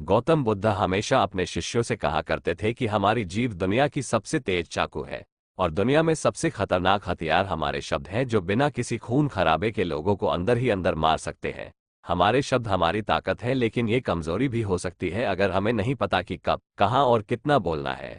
गौतम बुद्ध हमेशा अपने शिष्यों से कहा करते थे कि हमारी जीभ दुनिया की सबसे तेज चाकू है और दुनिया में सबसे खतरनाक हथियार हमारे शब्द हैं, जो बिना किसी खून खराबे के लोगों को अंदर ही अंदर मार सकते हैं। हमारे शब्द हमारी ताकत है, लेकिन ये कमजोरी भी हो सकती है अगर हमें नहीं पता कि कब, कहां और कितना बोलना है।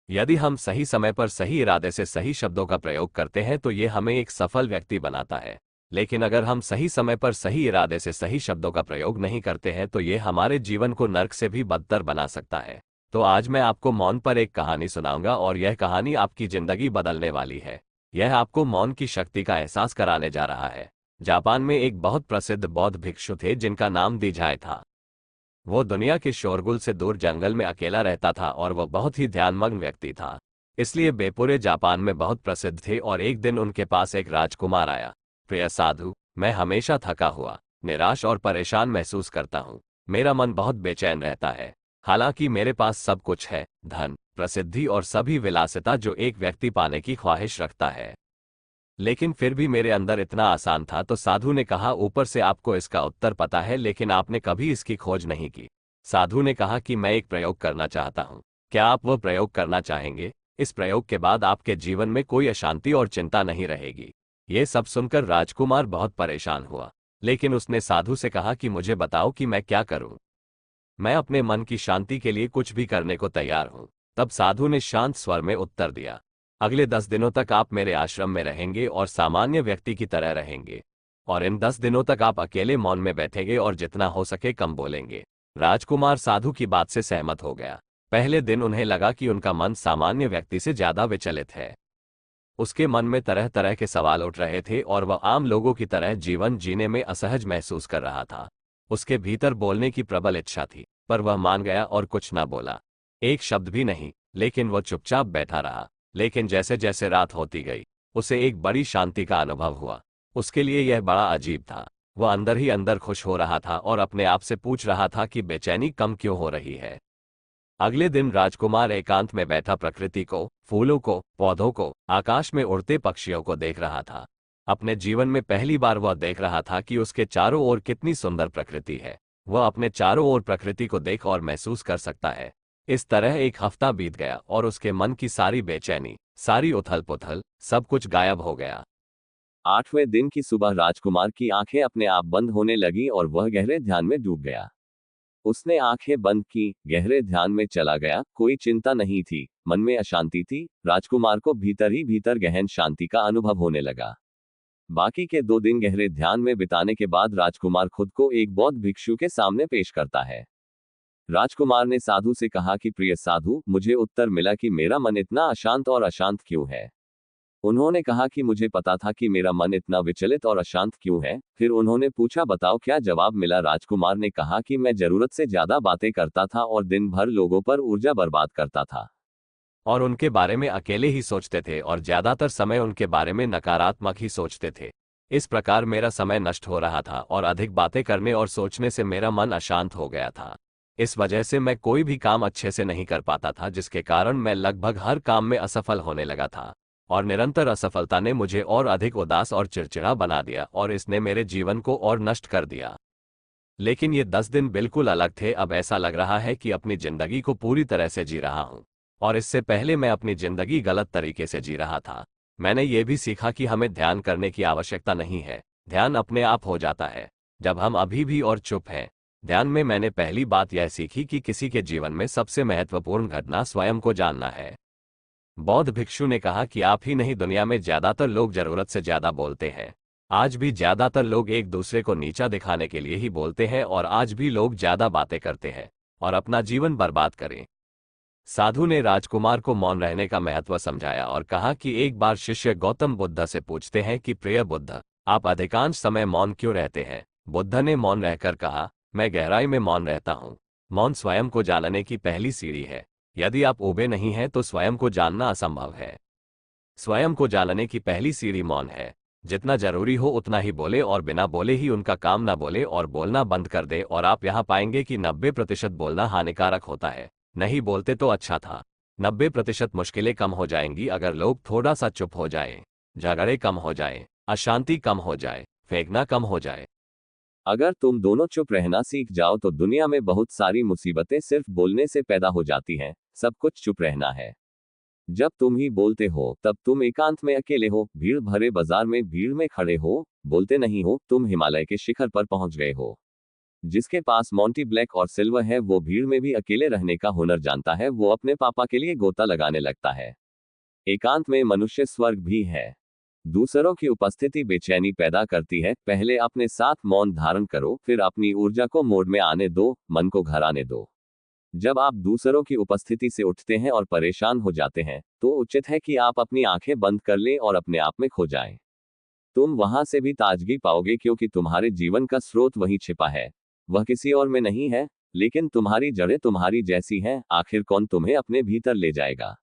यदि हम सही समय पर सही इरादे से सही शब्दों का प्रयोग करते हैं तो ये हमें एक सफल व्यक्ति बनाता है। लेकिन अगर हम सही समय पर सही इरादे से सही शब्दों का प्रयोग नहीं करते हैं तो ये हमारे जीवन को नर्क से भी बदतर बना सकता है। तो आज मैं आपको मौन पर एक कहानी सुनाऊंगा और यह कहानी आपकी जिंदगी बदलने वाली है। यह आपको मौन की शक्ति का एहसास कराने जा रहा है। जापान में एक बहुत प्रसिद्ध बौद्ध भिक्षु थे जिनका नाम दीजाय था। वो दुनिया के शोरगुल से दूर जंगल में अकेला रहता था और वह बहुत ही ध्यानमग्न व्यक्ति था, इसलिए वे पूरे जापान में बहुत प्रसिद्ध थे। और एक दिन उनके पास एक राजकुमार आया। प्रिय साधु, मैं हमेशा थका हुआ, निराश और परेशान महसूस करता हूँ। मेरा मन बहुत बेचैन रहता है। हालांकि मेरे पास सब कुछ है, धन, प्रसिद्धि और सभी विलासिता जो एक व्यक्ति पाने की ख्वाहिश रखता है, लेकिन फिर भी मेरे अंदर इतना आसान था। तो साधु ने कहा, ऊपर से आपको इसका उत्तर पता है, लेकिन आपने कभी इसकी खोज नहीं की। साधु ने कहा कि मैं एक प्रयोग करना चाहता हूँ, क्या आप वह प्रयोग करना चाहेंगे? इस प्रयोग के बाद आपके जीवन में कोई अशांति और चिंता नहीं रहेगी। ये सब सुनकर राजकुमार बहुत परेशान हुआ, लेकिन उसने साधु से कहा कि मुझे बताओ कि मैं क्या करूं। मैं अपने मन की शांति के लिए कुछ भी करने को तैयार हूं। तब साधु ने शांत स्वर में उत्तर दिया, अगले 10 दिनों तक आप मेरे आश्रम में रहेंगे और सामान्य व्यक्ति की तरह रहेंगे। और इन 10 दिनों तक आप अकेले मौन में बैठेंगे और जितना हो सके कम बोलेंगे। राजकुमार साधु की बात से सहमत हो गया। पहले दिन उन्हें लगा कि उनका मन सामान्य व्यक्ति से ज्यादा विचलित है। उसके मन में तरह तरह के सवाल उठ रहे थे और वह आम लोगों की तरह जीवन जीने में असहज महसूस कर रहा था। उसके भीतर बोलने की प्रबल इच्छा थी, पर वह मान गया और कुछ न बोला, एक शब्द भी नहीं। लेकिन वह चुपचाप बैठा रहा। लेकिन जैसे जैसे रात होती गई, उसे एक बड़ी शांति का अनुभव हुआ। उसके लिए यह बड़ा अजीब था। वह अंदर ही अंदर खुश हो रहा था और अपने आप से पूछ रहा था कि बेचैनी कम क्यों हो रही है। अगले दिन राजकुमार एकांत में बैठा प्रकृति को, फूलों को, पौधों को, आकाश में उड़ते पक्षियों को देख रहा था। अपने जीवन में पहली बार वह देख रहा था कि उसके चारों ओर कितनी सुंदर प्रकृति है। वह अपने चारों ओर प्रकृति को देख और महसूस कर सकता है। इस तरह एक हफ्ता बीत गया और उसके मन की सारी बेचैनी, सारी उथल पुथल, सब कुछ गायब हो गया। 8वें दिन की सुबह राजकुमार की आंखें अपने आप बंद होने लगी और वह गहरे ध्यान में डूब गया। उसने आंखें बंद की, गहरे ध्यान में चला गया। कोई चिंता नहीं थी, मन में अशांति थी। राजकुमार को भीतर ही भीतर गहन शांति का अनुभव होने लगा। बाकी के 2 दिन गहरे ध्यान में बिताने के बाद राजकुमार खुद को एक बौद्ध भिक्षु के सामने पेश करता है। राजकुमार ने साधु से कहा कि प्रिय साधु, मुझे उत्तर मिला कि मेरा मन इतना अशांत और अशांत क्यों है। उन्होंने कहा कि मुझे पता था कि मेरा मन इतना विचलित और अशांत क्यों है। फिर उन्होंने पूछा, बताओ क्या जवाब मिला। राजकुमार ने कहा कि मैं जरूरत से ज्यादा बातें करता था और दिन भर लोगों पर ऊर्जा बर्बाद करता था और उनके बारे में अकेले ही सोचते थे और ज्यादातर समय उनके बारे में नकारात्मक ही सोचते थे। इस प्रकार मेरा समय नष्ट हो रहा था और अधिक बातें करने और सोचने से मेरा मन अशांत हो गया था। इस वजह से मैं कोई भी काम अच्छे से नहीं कर पाता था, जिसके कारण मैं लगभग हर काम में असफल होने लगा था। और निरंतर असफलता ने मुझे और अधिक उदास और चिड़चिड़ा बना दिया और इसने मेरे जीवन को और नष्ट कर दिया। लेकिन ये 10 दिन बिल्कुल अलग थे। अब ऐसा लग रहा है कि अपनी जिंदगी को पूरी तरह से जी रहा हूँ, और इससे पहले मैं अपनी जिंदगी गलत तरीके से जी रहा था। मैंने ये भी सीखा कि हमें ध्यान करने की आवश्यकता नहीं है, ध्यान अपने आप हो जाता है जब हम अभी भी और चुप हैं। ध्यान में मैंने पहली बात यह सीखी कि किसी के जीवन में सबसे महत्वपूर्ण घटना स्वयं को जानना है। बौद्ध भिक्षु ने कहा कि आप ही नहीं, दुनिया में ज्यादातर लोग जरूरत से ज्यादा बोलते हैं। आज भी ज्यादातर लोग एक दूसरे को नीचा दिखाने के लिए ही बोलते हैं और आज भी लोग ज्यादा बातें करते हैं और अपना जीवन बर्बाद करें। साधु ने राजकुमार को मौन रहने का महत्व समझाया और कहा कि एक बार शिष्य गौतम बुद्ध से पूछते हैं कि प्रिय बुद्ध, आप अधिकांश समय मौन क्यों रहते हैं? बुद्ध ने मौन रहकर कहा, मैं गहराई में मौन रहता हूँ। मौन स्वयं को जानने की पहली सीढ़ी है। यदि आप ऊबे नहीं हैं तो स्वयं को जानना असंभव है। स्वयं को जानने की पहली सीढ़ी मौन है। जितना जरूरी हो उतना ही बोले और बिना बोले ही उनका काम ना बोले और बोलना बंद कर दे, और आप यहाँ पाएंगे कि 90% बोलना हानिकारक होता है। नहीं बोलते तो अच्छा था। 90% मुश्किलें कम हो जाएंगी अगर लोग थोड़ा सा चुप हो जाएं, झगड़े कम हो जाएं, अशांति कम हो जाए, फेंकना कम हो जाए। अगर तुम दोनों चुप रहना सीख जाओ तो दुनिया में बहुत सारी मुसीबतें सिर्फ बोलने से पैदा हो जाती हैं। सब कुछ चुप रहना है। जब तुम ही बोलते हो तब तुम एकांत में अकेले हो, भीड़ भरे बाजार में भीड़ में खड़े हो, बोलते नहीं हो, तुम हिमालय के शिखर पर पहुंच गए हो। जिसके पास मोंटी ब्लैक और सिल्वर है वो भीड़ में भी अकेले रहने का हुनर जानता है, वो अपने पापा के लिए गोता लगाने लगता है। एकांत में मनुष्य स्वर्ग भी है। दूसरों की उपस्थिति बेचैनी पैदा करती है। पहले अपने साथ मौन धारण करो, फिर अपनी ऊर्जा को मोड में आने दो, मन को घर आने दो। जब आप दूसरों की उपस्थिति से उठते हैं और परेशान हो जाते हैं तो उचित है कि आप अपनी आंखें बंद कर लें और अपने आप में खो जाएं। तुम वहां से भी ताजगी पाओगे क्योंकि तुम्हारे जीवन का स्रोत वहीं छिपा है। वह किसी और में नहीं है, लेकिन तुम्हारी जड़ें तुम्हारी जैसी हैं। आखिर कौन तुम्हें अपने भीतर ले जाएगा?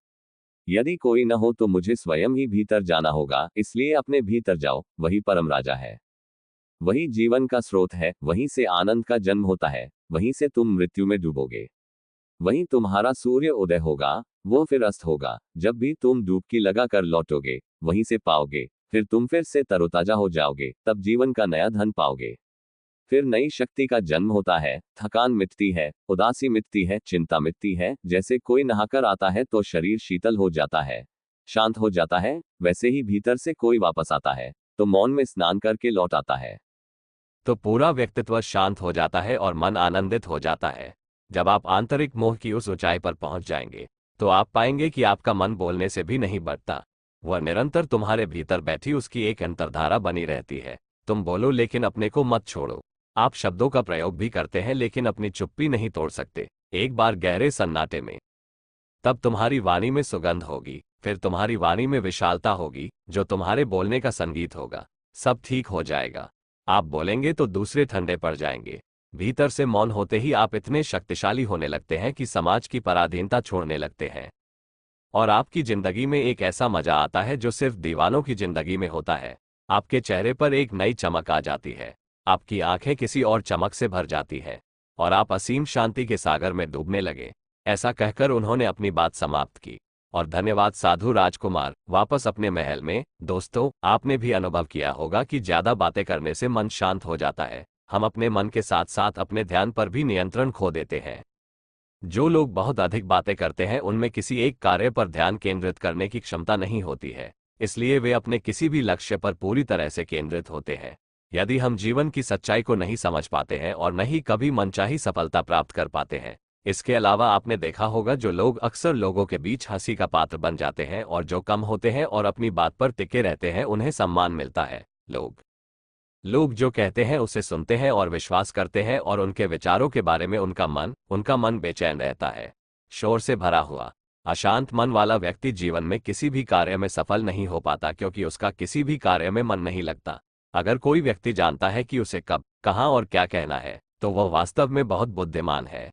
यदि कोई न हो तो मुझे स्वयं ही भीतर जाना होगा, इसलिए अपने भीतर जाओ। वही परम राजा है, वही जीवन का स्रोत है, वहीं से आनंद का जन्म होता है, वहीं से तुम मृत्यु में डूबोगे। वहीं तुम्हारा सूर्य उदय होगा, वो फिर अस्त होगा। जब भी तुम डुबकी लगा कर लौटोगे वहीं से पाओगे, फिर तुम फिर से तरोताजा हो जाओगे, तब जीवन का नया धन पाओगे। फिर नई शक्ति का जन्म होता है, थकान मिटती है, उदासी मिटती है, चिंता मिटती है। जैसे कोई नहाकर आता है तो शरीर शीतल हो जाता है, शांत हो जाता है, वैसे ही भीतर से कोई वापस आता है तो मौन में स्नान करके लौट आता है तो पूरा व्यक्तित्व शांत हो जाता है और मन आनंदित हो जाता है। जब आप आंतरिक मोह की उस ऊंचाई पर पहुंच जाएंगे तो आप पाएंगे कि आपका मन बोलने से भी नहीं बढ़ता। वह निरंतर तुम्हारे भीतर बैठी उसकी एक अंतर्धारा बनी रहती है। तुम बोलो लेकिन अपने को मत छोड़ो। आप शब्दों का प्रयोग भी करते हैं लेकिन अपनी चुप्पी नहीं तोड़ सकते। एक बार गहरे सन्नाटे में, तब तुम्हारी वाणी में सुगंध होगी, फिर तुम्हारी वाणी में विशालता होगी जो तुम्हारे बोलने का संगीत होगा। सब ठीक हो जाएगा। आप बोलेंगे तो दूसरे ठंडे पड़ जाएंगे। भीतर से मौन होते ही आप इतने शक्तिशाली होने लगते हैं कि समाज की पराधीनता छोड़ने लगते हैं और आपकी जिंदगी में एक ऐसा मजा आता है जो सिर्फ दीवानों की जिंदगी में होता है। आपके चेहरे पर एक नई चमक आ जाती है, आपकी आंखें किसी और चमक से भर जाती हैं और आप असीम शांति के सागर में डूबने लगे। ऐसा कहकर उन्होंने अपनी बात समाप्त की। और धन्यवाद साधु राजकुमार। वापस अपने महल में। दोस्तों, आपने भी अनुभव किया होगा कि ज्यादा बातें करने से मन शांत हो जाता है। हम अपने मन के साथ साथ अपने ध्यान पर भी नियंत्रण खो देते हैं। जो लोग बहुत अधिक बातें करते हैं उनमें किसी एक कार्य पर ध्यान केंद्रित करने की क्षमता नहीं होती है, इसलिए वे अपने किसी भी लक्ष्य पर पूरी तरह से केंद्रित होते हैं। यदि हम जीवन की सच्चाई को नहीं समझ पाते हैं और नहीं कभी मनचाही सफलता प्राप्त कर पाते हैं। इसके अलावा आपने देखा होगा जो लोग अक्सर लोगों के बीच हंसी का पात्र बन जाते हैं और जो कम होते हैं और अपनी बात पर टिके रहते हैं उन्हें सम्मान मिलता है। लोग जो कहते हैं उसे सुनते हैं और विश्वास करते हैं और उनके विचारों के बारे में उनका मन बेचैन रहता है। शोर से भरा हुआ अशांत मन वाला व्यक्ति जीवन में किसी भी कार्य में सफल नहीं हो पाता क्योंकि उसका किसी भी कार्य में मन नहीं लगता। अगर कोई व्यक्ति जानता है कि उसे कब, कहां और क्या कहना है तो वह वास्तव में बहुत बुद्धिमान है।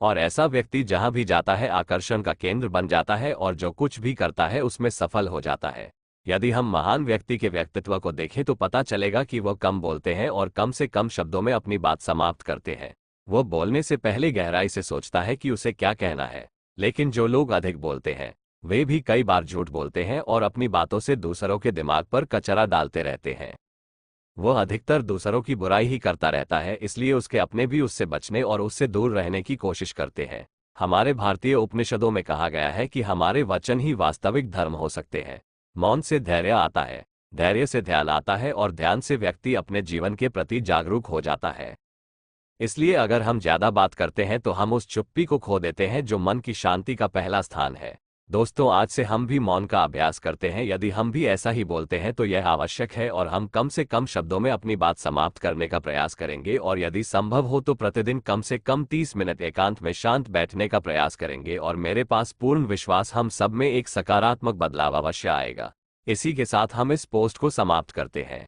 और ऐसा व्यक्ति जहां भी जाता है आकर्षण का केंद्र बन जाता है और जो कुछ भी करता है उसमें सफल हो जाता है। यदि हम महान व्यक्ति के व्यक्तित्व को देखें तो पता चलेगा कि वह कम बोलते हैं और कम से कम शब्दों में अपनी बात समाप्त करते हैं। वह बोलने से पहले गहराई से सोचता है कि उसे क्या कहना है। लेकिन जो लोग अधिक बोलते हैं वे भी कई बार झूठ बोलते हैं और अपनी बातों से दूसरों के दिमाग पर कचरा डालते रहते हैं। वह अधिकतर दूसरों की बुराई ही करता रहता है, इसलिए उसके अपने भी उससे बचने और उससे दूर रहने की कोशिश करते हैं। हमारे भारतीय उपनिषदों में कहा गया है कि हमारे वचन ही वास्तविक धर्म हो सकते हैं। मौन से धैर्य आता है, धैर्य से ध्यान आता है और ध्यान से व्यक्ति अपने जीवन के प्रति जागरूक हो जाता है। इसलिए अगर हम ज्यादा बात करते हैं तो हम उस चुप्पी को खो देते हैं जो मन की शांति का पहला स्थान है। दोस्तों, आज से हम भी मौन का अभ्यास करते हैं। यदि हम भी ऐसा ही बोलते हैं तो यह आवश्यक है और हम कम से कम शब्दों में अपनी बात समाप्त करने का प्रयास करेंगे और यदि संभव हो तो प्रतिदिन कम से कम 30 मिनट एकांत में शांत बैठने का प्रयास करेंगे और मेरे पास पूर्ण विश्वास हम सब में एक सकारात्मक बदलाव अवश्य आएगा। इसी के साथ हम इस पोस्ट को समाप्त करते हैं।